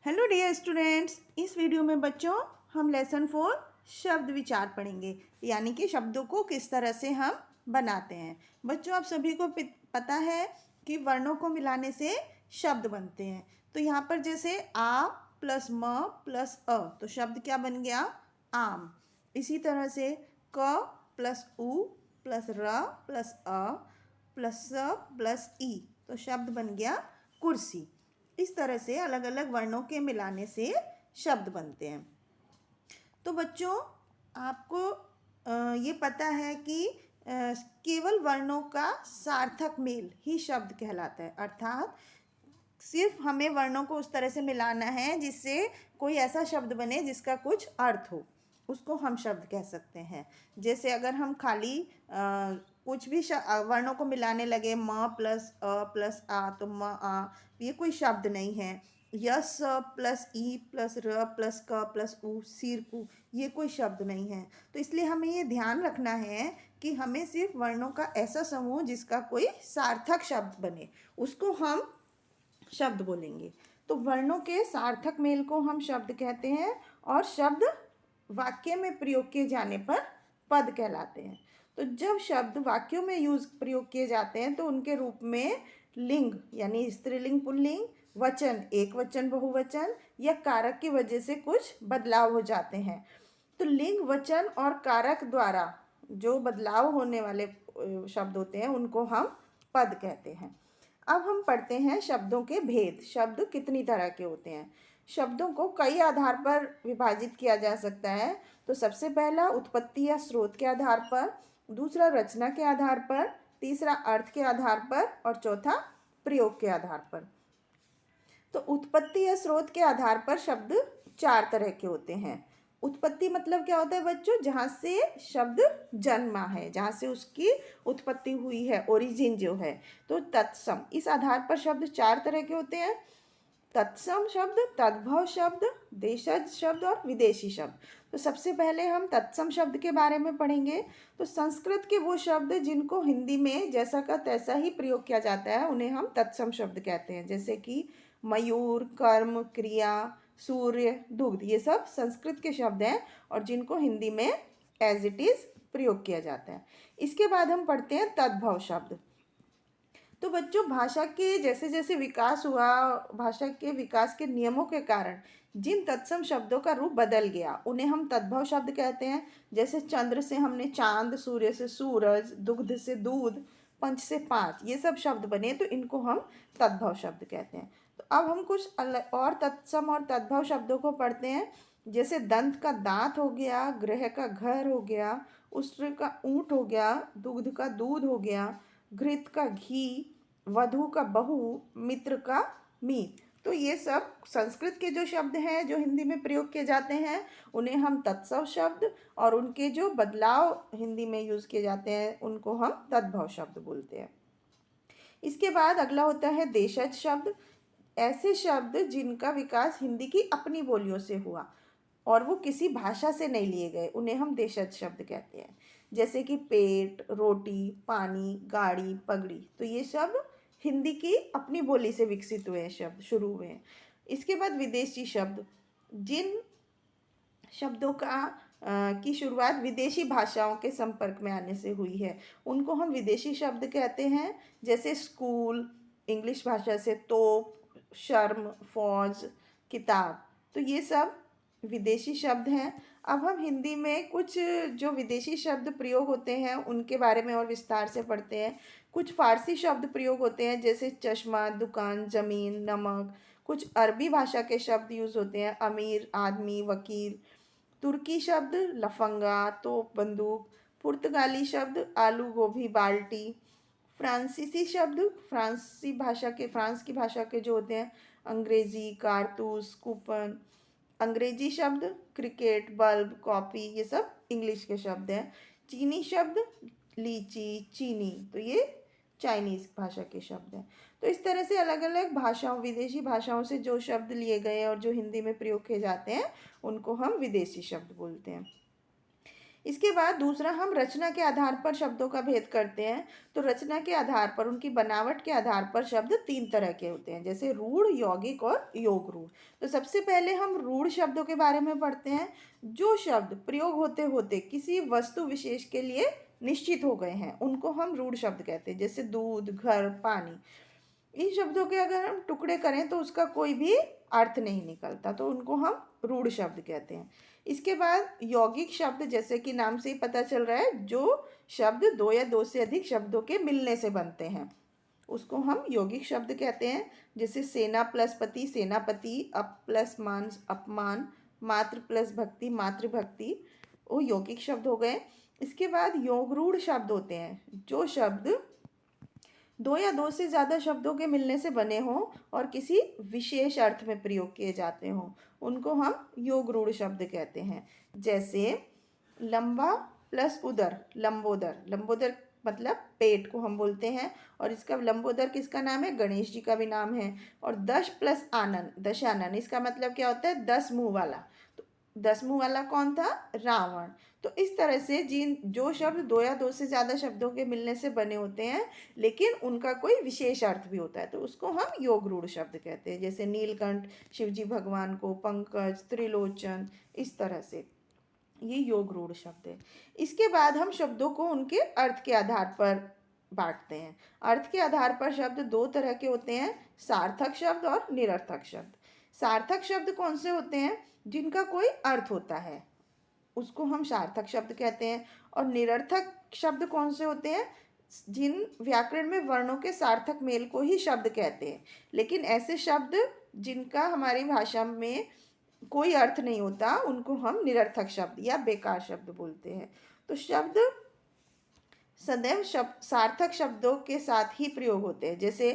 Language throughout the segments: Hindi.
हेलो डियर स्टूडेंट्स, इस वीडियो में बच्चों हम लेसन 4 शब्द विचार पढ़ेंगे, यानी कि शब्दों को किस तरह से हम बनाते हैं। बच्चों, आप सभी को पता है कि वर्णों को मिलाने से शब्द बनते हैं। तो यहाँ पर जैसे आ प्लस म प्लस अ, तो शब्द क्या बन गया? आम। इसी तरह से क प्लस उ प्लस र प्लस अ प्लस स प्लस ई, तो शब्द बन गया कुर्सी। इस तरह से अलग अलग वर्णों के मिलाने से शब्द बनते हैं। तो बच्चों, आपको ये पता है कि केवल वर्णों का सार्थक मेल ही शब्द कहलाता है, अर्थात सिर्फ हमें वर्णों को उस तरह से मिलाना है जिससे कोई ऐसा शब्द बने जिसका कुछ अर्थ हो, उसको हम शब्द कह सकते हैं। जैसे अगर हम खाली कुछ भी वर्णों को मिलाने लगे, म प्लस अ प्लस आ, तो म आ, ये कोई शब्द नहीं है। यस प्लस ई प्लस र प्लस क प्लस उ सिरकू, ये कोई शब्द नहीं है। तो इसलिए हमें ये ध्यान रखना है कि हमें सिर्फ वर्णों का ऐसा समूह जिसका कोई सार्थक शब्द बने, उसको हम शब्द बोलेंगे। तो वर्णों के सार्थक मेल को हम शब्द कहते हैं और शब्द वाक्य में प्रयोग किए जाने पर पद कहलाते हैं। तो जब शब्द वाक्यों में प्रयोग किए जाते हैं तो उनके रूप में लिंग यानी स्त्रीलिंग पुल्लिंग, वचन एक वचन बहुवचन या कारक की वजह से कुछ बदलाव हो जाते हैं। तो लिंग, वचन और कारक द्वारा जो बदलाव होने वाले शब्द होते हैं उनको हम पद कहते हैं। अब हम पढ़ते हैं शब्दों के भेद। शब्द कितनी तरह के होते हैं? शब्दों को कई आधार पर विभाजित किया जा सकता है। तो सबसे पहला उत्पत्ति या स्रोत के आधार पर, दूसरा रचना के आधार पर, तीसरा अर्थ के आधार पर और चौथा प्रयोग के आधार पर। तो उत्पत्ति या स्रोत के आधार पर शब्द 4 तरह के होते हैं। उत्पत्ति मतलब क्या होता है बच्चों? जहाँ से शब्द जन्मा है, जहाँ से उसकी उत्पत्ति हुई है, ओरिजिन जो है। तो तत्सम, इस आधार पर शब्द 4 तरह के होते हैं। तत्सम शब्द, तद्भव शब्द, देशज शब्द और विदेशी शब्द। तो सबसे पहले हम तत्सम शब्द के बारे में पढ़ेंगे। तो संस्कृत के वो शब्द जिनको हिंदी में जैसा का तैसा ही प्रयोग किया जाता है उन्हें हम तत्सम शब्द कहते हैं। जैसे कि मयूर, कर्म, क्रिया, सूर्य, दुग्ध, ये सब संस्कृत के शब्द हैं और जिनको हिंदी में एज इट इज प्रयोग किया जाता है। इसके बाद हम पढ़ते हैं तद्भव शब्द। तो बच्चों, भाषा के जैसे जैसे विकास हुआ, भाषा के विकास के नियमों के कारण जिन तत्सम शब्दों का रूप बदल गया उन्हें हम तद्भव शब्द कहते हैं। जैसे चंद्र से हमने चांद, सूर्य से सूरज, दुग्ध से दूध, पंच से पाँच, ये सब शब्द बने, तो इनको हम तद्भव शब्द कहते हैं। तो अब हम कुछ और तत्सम और तद्भव शब्दों को पढ़ते हैं। जैसे दंत का दांत हो गया, ग्रह का घर हो गया, उष्ट्र का ऊंट हो गया, दुग्ध का दूध हो गया, घृत का घी, वधु का बहू, मित्र का मीत। तो ये सब संस्कृत के जो शब्द हैं जो हिंदी में प्रयोग किए जाते हैं उन्हें हम तत्सम शब्द, और उनके जो बदलाव हिंदी में यूज़ किए जाते हैं उनको हम तद्भव शब्द बोलते हैं। इसके बाद अगला होता है देशज शब्द। ऐसे शब्द जिनका विकास हिंदी की अपनी बोलियों से हुआ और वो किसी भाषा से नहीं लिए गए, उन्हें हम देशज शब्द कहते हैं। जैसे कि पेट, रोटी, पानी, गाड़ी, पगड़ी, तो ये शब्द हिंदी की अपनी बोली से विकसित हुए शब्द, शुरू हुए हैं। इसके बाद विदेशी शब्द, जिन शब्दों की शुरुआत विदेशी भाषाओं के संपर्क में आने से हुई है उनको हम विदेशी शब्द कहते हैं। जैसे स्कूल, इंग्लिश भाषा से तोप, शर्म, फौज, किताब, तो ये सब विदेशी शब्द हैं। अब हम हिंदी में कुछ जो विदेशी शब्द प्रयोग होते हैं उनके बारे में और विस्तार से पढ़ते हैं। कुछ फारसी शब्द प्रयोग होते हैं जैसे चश्मा, दुकान, ज़मीन, नमक। कुछ अरबी भाषा के शब्द यूज़ होते हैं, अमीर, आदमी, वकील। तुर्की शब्द लफंगा, तोप, बंदूक। पुर्तगाली शब्द आलू, गोभी, बाल्टी। फ्रांसीसी शब्द फ्रांस की भाषा के जो होते हैं, अंग्रेजी, कारतूस, कूपन। अंग्रेजी शब्द क्रिकेट, बल्ब, कॉपी, ये सब इंग्लिश के शब्द हैं। चीनी शब्द लीची, चीनी, तो ये चाइनीज़ भाषा के शब्द हैं। तो इस तरह से अलग अलग भाषाओं, विदेशी भाषाओं से जो शब्द लिए गए और जो हिंदी में प्रयोग किए जाते हैं उनको हम विदेशी शब्द बोलते हैं। इसके बाद दूसरा, हम रचना के आधार पर शब्दों का भेद करते हैं। तो रचना के आधार पर, उनकी बनावट के आधार पर शब्द 3 तरह के होते हैं, जैसे रूढ़, यौगिक और योग रूढ़। तो सबसे पहले हम रूढ़ शब्दों के बारे में पढ़ते हैं। जो शब्द प्रयोग होते होते किसी वस्तु विशेष के लिए निश्चित हो गए हैं, उनको हम रूढ़ शब्द कहते हैं, जैसे दूध, घर, पानी। इन शब्दों के अगर हम टुकड़े करें तो उसका कोई भी अर्थ नहीं निकलता, तो उनको हम रूढ़ शब्द कहते हैं। इसके बाद यौगिक शब्द, जैसे कि नाम से ही पता चल रहा है, जो शब्द 2 या 2 से अधिक शब्दों के मिलने से बनते हैं, उसको हम यौगिक शब्द कहते हैं। जैसे सेना प्लस पति, सेनापति, अप प्लस मान, अपमान, मातृ प्लस भक्ति, मातृभक्ति, वो यौगिक शब्द हो गए। इसके बाद योगरूढ़ शब्द होते हैं, जो शब्द 2 या 2 से ज़्यादा शब्दों के मिलने से बने हों और किसी विशेष अर्थ में प्रयोग किए जाते हों, उनको हम योगरूढ़ शब्द कहते हैं। जैसे लंबा प्लस उदर, लंबोदर। लंबोदर मतलब पेट को हम बोलते हैं, और इसका लंबोदर किसका नाम है? गणेश जी का भी नाम है। और दश प्लस आनन, दशानन, इसका मतलब क्या होता है? 10 मुंह वाला। तो 10 मुंह वाला कौन था? रावण। तो इस तरह से जो शब्द 2 या 2 से ज़्यादा शब्दों के मिलने से बने होते हैं, लेकिन उनका कोई विशेष अर्थ भी होता है, तो उसको हम योगरूढ़ शब्द कहते हैं। जैसे नीलकंठ, शिवजी भगवान को, पंकज, त्रिलोचन, इस तरह से ये योगरूढ़ शब्द है। इसके बाद हम शब्दों को उनके अर्थ के आधार पर बांटते हैं। अर्थ के आधार पर शब्द 2 तरह के होते हैं, सार्थक शब्द और निरर्थक शब्द। सार्थक शब्द कौन से होते हैं? जिनका कोई अर्थ होता है, उसको हम सार्थक शब्द कहते हैं। और निरर्थक शब्द कौन से होते हैं? जिन व्याकरण में वर्णों के सार्थक मेल को ही शब्द कहते हैं, लेकिन ऐसे शब्द जिनका हमारी भाषा में कोई अर्थ नहीं होता, उनको हम निरर्थक शब्द या बेकार शब्द बोलते हैं। तो शब्द सदैव सार्थक शब्दों के साथ ही प्रयोग होते हैं। जैसे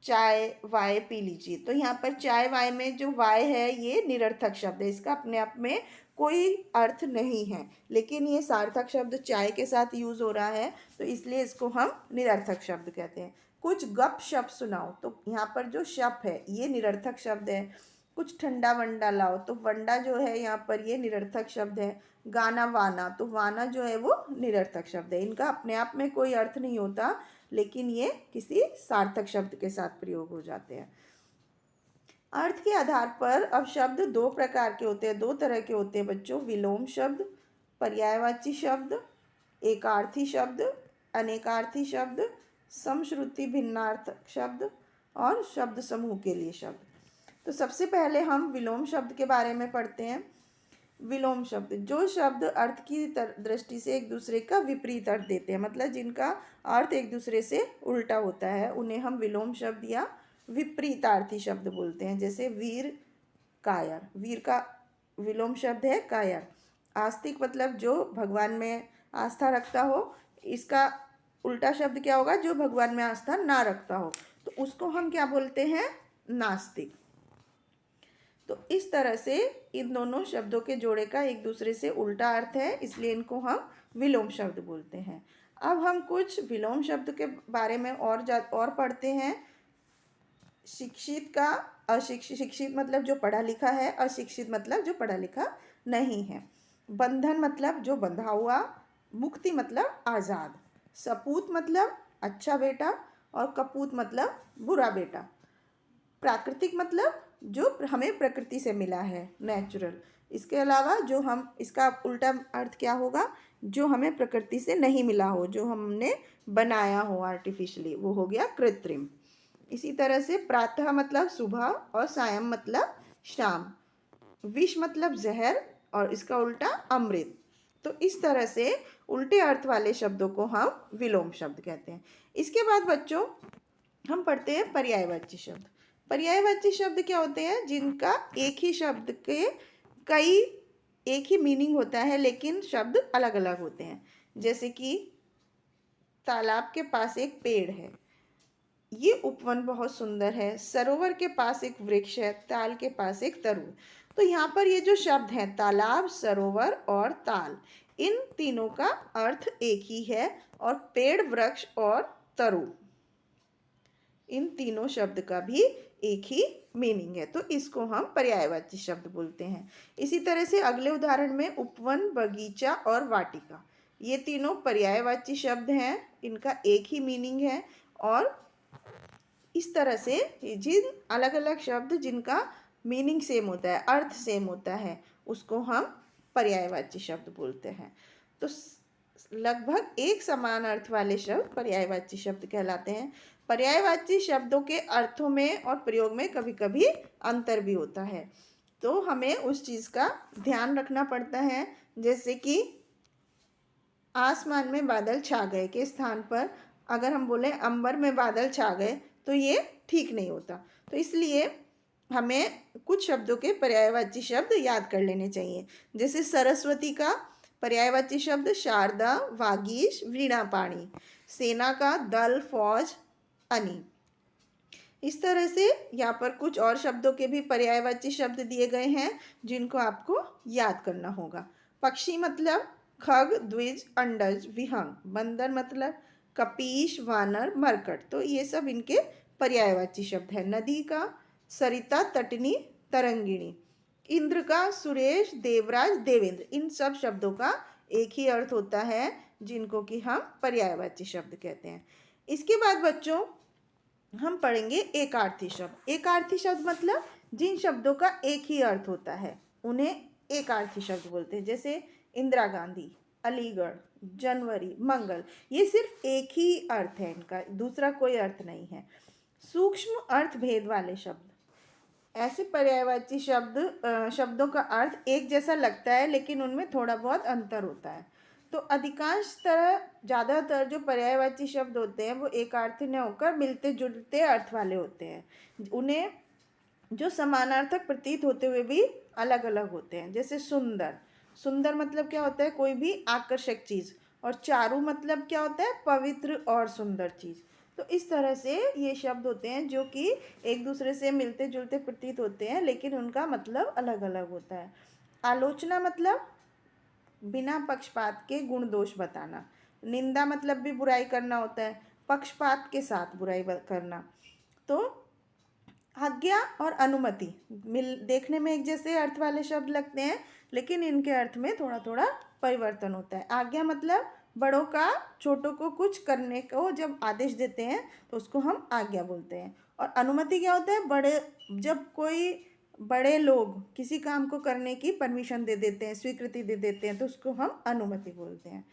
चाय वाय पी लीजिए, तो यहाँ पर चाय वाय में जो वाय है ये निरर्थक शब्द है, इसका अपने आप में कोई अर्थ नहीं है, लेकिन ये सार्थक शब्द चाय के साथ यूज़ हो रहा है, तो इसलिए इसको हम निरर्थक शब्द कहते हैं। कुछ गप शप सुनाओ, तो यहाँ पर जो शप है ये निरर्थक शब्द है। कुछ ठंडा वंडा लाओ, तो वंडा जो है यहाँ पर ये निरर्थक शब्द है। गाना वाना, तो वाना जो है वो निरर्थक शब्द है। इनका अपने आप में कोई अर्थ नहीं होता, लेकिन ये किसी सार्थक शब्द के साथ प्रयोग हो जाते हैं। अर्थ के आधार पर अब शब्द 2 प्रकार के होते हैं, 2 तरह के होते हैं बच्चों। विलोम शब्द, पर्यायवाची शब्द, एकार्थी शब्द, अनेकार्थी शब्द, समश्रुति भिन्नार्थक शब्द और शब्द समूह के लिए शब्द। तो सबसे पहले हम विलोम शब्द के बारे में पढ़ते हैं। विलोम शब्द, जो शब्द अर्थ की दृष्टि से एक दूसरे का विपरीत अर्थ देते हैं, मतलब जिनका अर्थ एक दूसरे से उल्टा होता है, उन्हें हम विलोम शब्द या विपरीतार्थी शब्द बोलते हैं। जैसे वीर, कायर। वीर का विलोम शब्द है कायर। आस्तिक मतलब जो भगवान में आस्था रखता हो, इसका उल्टा शब्द क्या होगा? जो भगवान में आस्था ना रखता हो, तो उसको हम क्या बोलते हैं? नास्तिक। तो इस तरह से इन दोनों शब्दों के जोड़े का एक दूसरे से उल्टा अर्थ है, इसलिए इनको हम विलोम शब्द बोलते हैं। अब हम कुछ विलोम शब्द के बारे में और पढ़ते हैं। शिक्षित का अशिक्षित, शिक्षित मतलब जो पढ़ा लिखा है, अशिक्षित मतलब जो पढ़ा लिखा नहीं है। बंधन मतलब जो बंधा हुआ, मुक्ति मतलब आज़ाद, सपूत मतलब अच्छा बेटा, और कपूत मतलब बुरा बेटा। प्राकृतिक मतलब जो हमें प्रकृति से मिला है, नेचुरल। इसके अलावा जो हम, इसका उल्टा अर्थ क्या होगा? जो हमें प्रकृति से नहीं मिला हो, जो हमने बनाया हो आर्टिफिशियली, वो हो गया कृत्रिम। इसी तरह से प्रातः मतलब सुबह और सायं मतलब शाम। विष मतलब जहर और इसका उल्टा अमृत। तो इस तरह से उल्टे अर्थ वाले शब्दों को हम विलोम शब्द कहते हैं। इसके बाद बच्चों हम पढ़ते हैं पर्यायवाची शब्द। पर्यायवाची शब्द क्या होते हैं? जिनका एक ही शब्द के कई एक ही मीनिंग होता है, लेकिन शब्द अलग अलग होते हैं। जैसे कि तालाब के पास एक पेड़ है, ये उपवन बहुत सुंदर है। सरोवर के पास एक वृक्ष है, ताल के पास एक तरु। तो यहाँ पर ये जो शब्द हैं, तालाब, सरोवर और ताल, इन तीनों का अर्थ एक ही है, और पेड़, वृक्ष और तरु, इन तीनों शब्द का भी एक ही मीनिंग है, तो इसको हम पर्यायवाची शब्द बोलते हैं। इसी तरह से अगले उदाहरण में उपवन, बगीचा और वाटिका, ये तीनों पर्यायवाची शब्द हैं, इनका एक ही मीनिंग है। और इस तरह से जिन अलग अलग शब्द जिनका मीनिंग सेम होता है, अर्थ सेम होता है, उसको हम पर्यायवाची शब्द बोलते हैं। तो लगभग एक समान अर्थ वाले शब्द पर्यायवाची शब्द कहलाते हैं। पर्यायवाची शब्दों के अर्थों में और प्रयोग में कभी कभी अंतर भी होता है, तो हमें उस चीज़ का ध्यान रखना पड़ता है। जैसे कि आसमान में बादल छा गए के स्थान पर अगर हम बोलें अंबर में बादल छा गए, तो ये ठीक नहीं होता। तो इसलिए हमें कुछ शब्दों के पर्यायवाची शब्द याद कर लेने चाहिए। जैसे सरस्वती का पर्यायवाची शब्द शारदा, वागीश, वीणापाणी। सेना का दल, फौज, अनि। इस तरह से यहाँ पर कुछ और शब्दों के भी पर्यायवाची शब्द दिए गए हैं जिनको आपको याद करना होगा। पक्षी मतलब खग, द्विज, अंडज, विहंग। बंदर मतलब कपीश, वानर, मरकट। तो ये सब इनके पर्यायवाची शब्द है। नदी का सरिता, तटनी, तरंगिणी। इंद्र का सुरेश, देवराज, देवेंद्र। इन सब शब्दों का एक ही अर्थ होता है जिनको कि हम पर्यायवाची शब्द कहते हैं। इसके बाद बच्चों हम पढ़ेंगे एकार्थी शब्द। एकार्थी शब्द मतलब जिन शब्दों का एक ही अर्थ होता है उन्हें एकार्थी शब्द बोलते हैं। जैसे इंदिरा गांधी, अलीगढ़, जनवरी, मंगल। ये सिर्फ एक ही अर्थ है, इनका दूसरा कोई अर्थ नहीं है। सूक्ष्म अर्थ भेद वाले शब्द, ऐसे पर्यायवाची शब्दों का अर्थ एक जैसा लगता है लेकिन उनमें थोड़ा बहुत अंतर होता है। तो ज़्यादातर जो पर्यायवाची शब्द होते हैं वो एकार्थी न होकर मिलते जुलते अर्थ वाले होते हैं। उन्हें जो समानार्थक प्रतीत होते हुए भी अलग अलग होते हैं। जैसे सुंदर, सुंदर मतलब क्या होता है? कोई भी आकर्षक चीज़। और चारु मतलब क्या होता है? पवित्र और सुंदर चीज़। तो इस तरह से ये शब्द होते हैं जो कि एक दूसरे से मिलते जुलते प्रतीत होते हैं लेकिन उनका मतलब अलग अलग होता है। आलोचना मतलब बिना पक्षपात के गुण दोष बताना। निंदा मतलब भी बुराई करना होता है, पक्षपात के साथ बुराई करना। तो आज्ञा और अनुमति देखने में एक जैसे अर्थ वाले शब्द लगते हैं लेकिन इनके अर्थ में थोड़ा थोड़ा परिवर्तन होता है। आज्ञा मतलब बड़ों का छोटों को कुछ करने को जब आदेश देते हैं तो उसको हम आज्ञा बोलते हैं। और अनुमति क्या होता है? जब कोई बड़े लोग किसी काम को करने की परमिशन दे देते हैं, स्वीकृति दे देते हैं, तो उसको हम अनुमति बोलते हैं।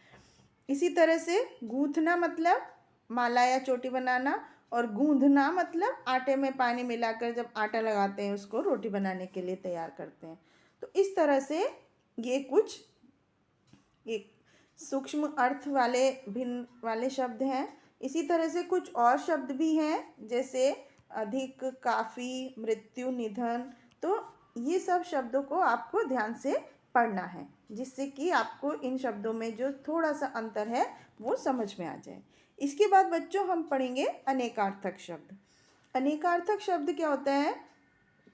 इसी तरह से गूंथना मतलब माला या चोटी बनाना, और गूंधना मतलब आटे में पानी मिलाकर जब आटा लगाते हैं उसको रोटी बनाने के लिए तैयार करते हैं। तो इस तरह से ये कुछ एक सूक्ष्म अर्थ वाले भिन्न वाले शब्द हैं। इसी तरह से कुछ और शब्द भी हैं जैसे अधिक, काफ़ी, मृत्यु, निधन। तो ये सब शब्दों को आपको ध्यान से पढ़ना है जिससे कि आपको इन शब्दों में जो थोड़ा सा अंतर है वो समझ में आ जाए। इसके बाद बच्चों हम पढ़ेंगे अनेकार्थक शब्द। अनेकार्थक शब्द क्या होता है?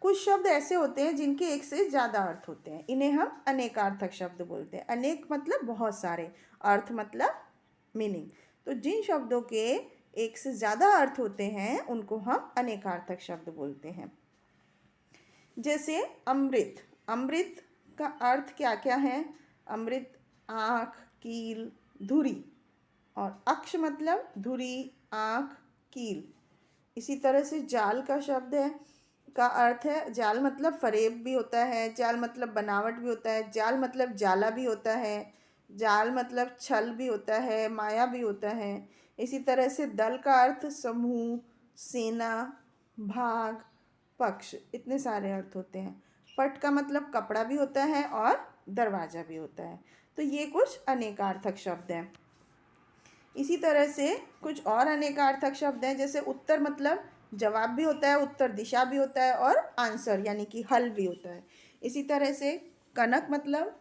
कुछ शब्द ऐसे होते हैं जिनके एक से ज़्यादा अर्थ होते हैं, इन्हें हम अनेकार्थक शब्द बोलते हैं। अनेक मतलब बहुत सारे, अर्थ मतलब मीनिंग। तो जिन शब्दों के एक से ज़्यादा अर्थ होते हैं उनको हम अनेकार्थक शब्द बोलते हैं। जैसे अमृत। अमृत का अर्थ क्या क्या है? अमृत आँख, कील, धुरी। और अक्ष मतलब धुरी, आँख, कील। इसी तरह से जाल का शब्द है का अर्थ है, जाल मतलब फरेब भी होता है, जाल मतलब बनावट भी होता है, जाल मतलब जाला भी होता है, जाल मतलब छल भी होता है, माया भी होता है। इसी तरह से दल का अर्थ समूह, सेना, भाग, पक्ष, इतने सारे अर्थ होते हैं। पट का मतलब कपड़ा भी होता है और दरवाज़ा भी होता है। तो ये कुछ अनेकार्थक शब्द हैं। इसी तरह से कुछ और अनेकार्थक शब्द हैं जैसे उत्तर मतलब जवाब भी होता है, उत्तर दिशा भी होता है और आंसर यानी कि हल भी होता है। इसी तरह से कनक मतलब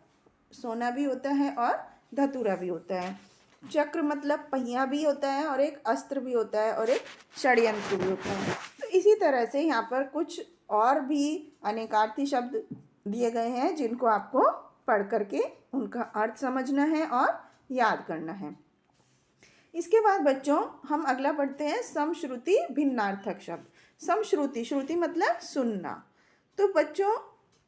सोना भी होता है और धतूरा भी होता है। चक्र मतलब पहिया भी होता है और एक अस्त्र भी होता है और एक षड्यंत्र भी होता है। तो इसी तरह से यहाँ पर कुछ और भी अनेकार्थी शब्द दिए गए हैं जिनको आपको पढ़ करके उनका अर्थ समझना है और याद करना है। इसके बाद बच्चों हम अगला पढ़ते हैं समश्रुति भिन्नार्थक शब्द। समश्रुति, श्रुति मतलब सुनना। तो बच्चों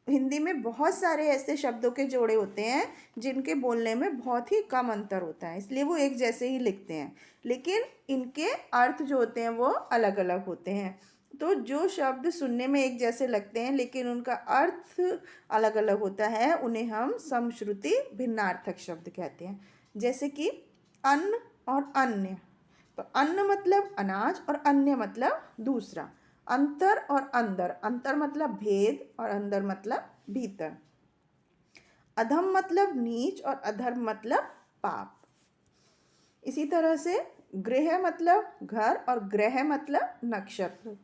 हिंदी में बहुत सारे ऐसे शब्दों के जोड़े होते हैं जिनके बोलने में बहुत ही कम अंतर होता है, इसलिए वो एक जैसे ही लिखते हैं, लेकिन इनके अर्थ जो होते हैं वो अलग अलग होते हैं। तो जो शब्द सुनने में एक जैसे लगते हैं लेकिन उनका अर्थ अलग अलग होता है, उन्हें हम समश्रुति भिन्नार्थक शब्द कहते हैं। जैसे कि अन्न और अन्य। तो अन्न मतलब अनाज और अन्य मतलब दूसरा। अंतर और अंदर, अंतर मतलब भेद और अंदर मतलब भीतर। अधम मतलब नीच और अधर्म मतलब पाप। इसी तरह से गृह मतलब घर और ग्रह मतलब नक्षत्र।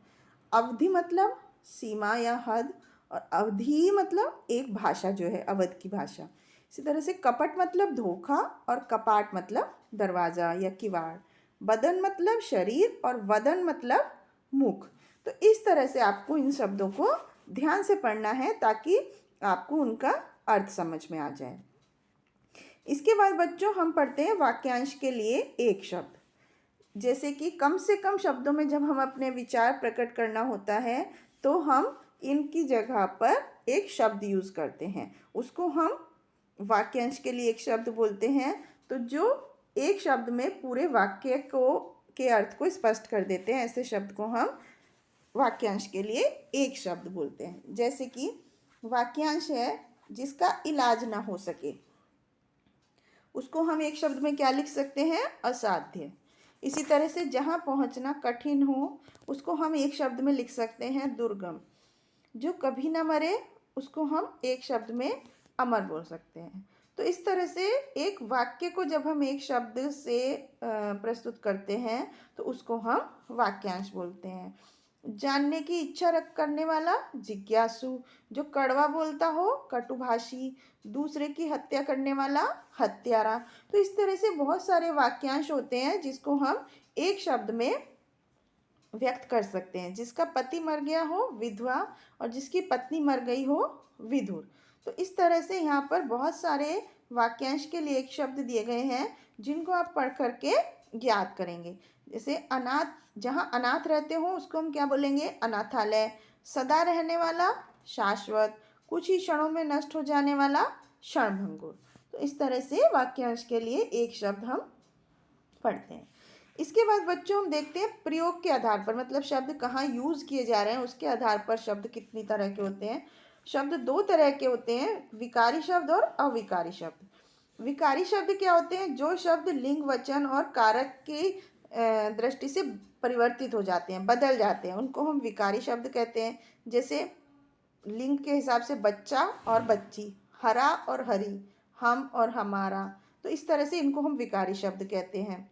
अवधि मतलब सीमा या हद और अवधि मतलब एक भाषा जो है अवध की भाषा। इसी तरह से कपट मतलब धोखा और कपाट मतलब दरवाज़ा या किवाड़। बदन मतलब शरीर और वदन मतलब मुख। तो इस तरह से आपको इन शब्दों को ध्यान से पढ़ना है ताकि आपको उनका अर्थ समझ में आ जाए। इसके बाद बच्चों हम पढ़ते हैं वाक्यांश के लिए एक शब्द। जैसे कि कम से कम शब्दों में जब हम अपने विचार प्रकट करना होता है तो हम इनकी जगह पर एक शब्द यूज़ करते हैं, उसको हम वाक्यांश के लिए एक शब्द बोलते हैं। तो जो एक शब्द में पूरे वाक्य को के अर्थ को स्पष्ट कर देते हैं, ऐसे शब्द को हम वाक्यांश के लिए एक शब्द बोलते हैं। जैसे कि वाक्यांश है जिसका इलाज ना हो सके, उसको हम एक शब्द में क्या लिख सकते हैं? असाध्य। इसी तरह से जहाँ पहुँचना कठिन हो उसको हम एक शब्द में लिख सकते हैं दुर्गम। जो कभी ना मरे उसको हम एक शब्द में अमर बोल सकते हैं। तो इस तरह से एक वाक्य को जब हम एक शब्द से प्रस्तुत करते हैं तो उसको हम वाक्यांश बोलते हैं। जानने की इच्छा रख करने वाला जिज्ञासु। जो कड़वा बोलता हो कटुभाषी। दूसरे की हत्या करने वाला हत्यारा। तो इस तरह से बहुत सारे वाक्यांश होते हैं जिसको हम एक शब्द में व्यक्त कर सकते हैं। जिसका पति मर गया हो विधवा और जिसकी पत्नी मर गई हो विधुर। तो इस तरह से यहाँ पर बहुत सारे वाक्यांश के लिए एक शब्द दिए गए हैं जिनको आप पढ़ करके ज्ञात करेंगे। जैसे अनाथ, जहाँ अनाथ रहते हो उसको हम क्या बोलेंगे? अनाथालय। सदा रहने वाला शाश्वत। कुछ ही क्षणों में नष्ट हो जाने वाला क्षणभंगुर। तो इस तरह से वाक्यांश के लिए एक शब्द हम पढ़ते हैं। इसके बाद बच्चों हम देखते हैं प्रयोग के आधार पर, मतलब शब्द कहाँ यूज़ किए जा रहे हैं उसके आधार पर शब्द कितनी तरह के होते हैं। शब्द दो तरह के होते हैं, विकारी शब्द और अविकारी शब्द। विकारी शब्द क्या होते हैं? जो शब्द लिंग वचन और कारक की दृष्टि से परिवर्तित हो जाते हैं, बदल जाते हैं, उनको हम विकारी शब्द कहते हैं। जैसे लिंग के हिसाब से बच्चा और बच्ची, हरा और हरी, हम और हमारा। तो इस तरह से इनको हम विकारी शब्द कहते हैं।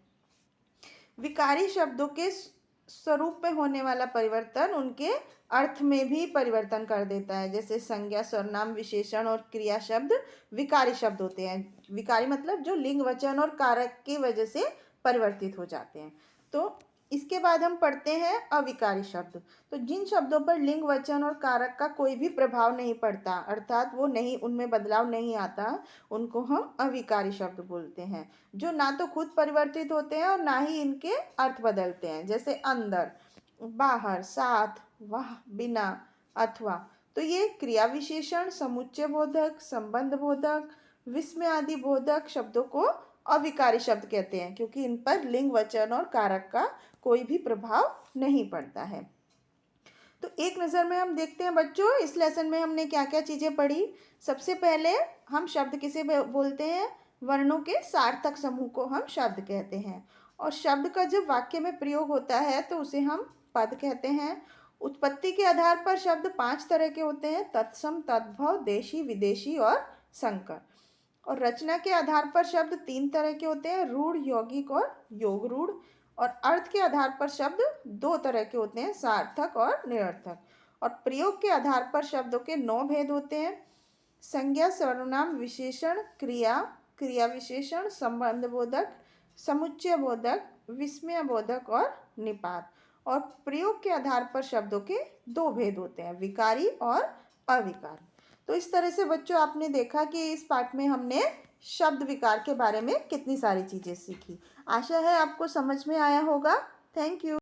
विकारी शब्दों के स्वरूप में होने वाला परिवर्तन उनके अर्थ में भी परिवर्तन कर देता है। जैसे संज्ञा, सर्वनाम, विशेषण और क्रिया शब्द विकारी शब्द होते हैं। विकारी मतलब जो लिंग वचन और कारक की वजह से परिवर्तित हो जाते हैं। तो इसके बाद हम पढ़ते हैं अविकारी शब्द। तो जिन शब्दों पर लिंग वचन और कारक का कोई भी प्रभाव नहीं पड़ता, अर्थात वो नहीं, उनमें बदलाव नहीं आता, उनको हम अविकारी शब्द बोलते हैं। जो ना तो खुद परिवर्तित होते हैं और ना ही इनके अर्थ बदलते हैं। जैसे अंदर, बाहर, साथ, वह, बिना, अथवा। तो ये क्रिया विशेषण, समुच्चय बोधक, संबंध बोधक, विस्मय आदि बोधक शब्दों को अविकारी शब्द कहते हैं क्योंकि इन पर लिंग वचन और कारक का कोई भी प्रभाव नहीं पड़ता है। तो एक नज़र में हम देखते हैं बच्चों इस लेसन में हमने क्या क्या चीज़ें पढ़ी। सबसे पहले हम शब्द किसे बोलते हैं? वर्णों के सार्थक समूह को हम शब्द कहते हैं। और शब्द का जब वाक्य में प्रयोग होता है तो उसे हम पद कहते हैं। उत्पत्ति के आधार पर शब्द 5 तरह के होते हैं: तत्सम, तद्भव, देशी, विदेशी और संकर। और रचना के आधार पर शब्द 3 तरह के होते हैं: रूढ़, यौगिक और योग रूढ़। और अर्थ के आधार पर शब्द 2 तरह के होते हैं: सार्थक और निरर्थक। और प्रयोग के आधार पर शब्दों के 9 भेद होते हैं: संज्ञा, सर्वनाम, विशेषण, क्रिया, क्रिया विशेषण, संबंध बोधक, समुच्चय बोधक, विस्मय बोधक और निपात। और प्रयोग के आधार पर शब्दों के 2 भेद होते हैं: विकारी और अविकारी। तो इस तरह से बच्चों आपने देखा कि इस पाठ में हमने शब्द विकार के बारे में कितनी सारी चीज़ें सीखी। आशा है आपको समझ में आया होगा। Thank you.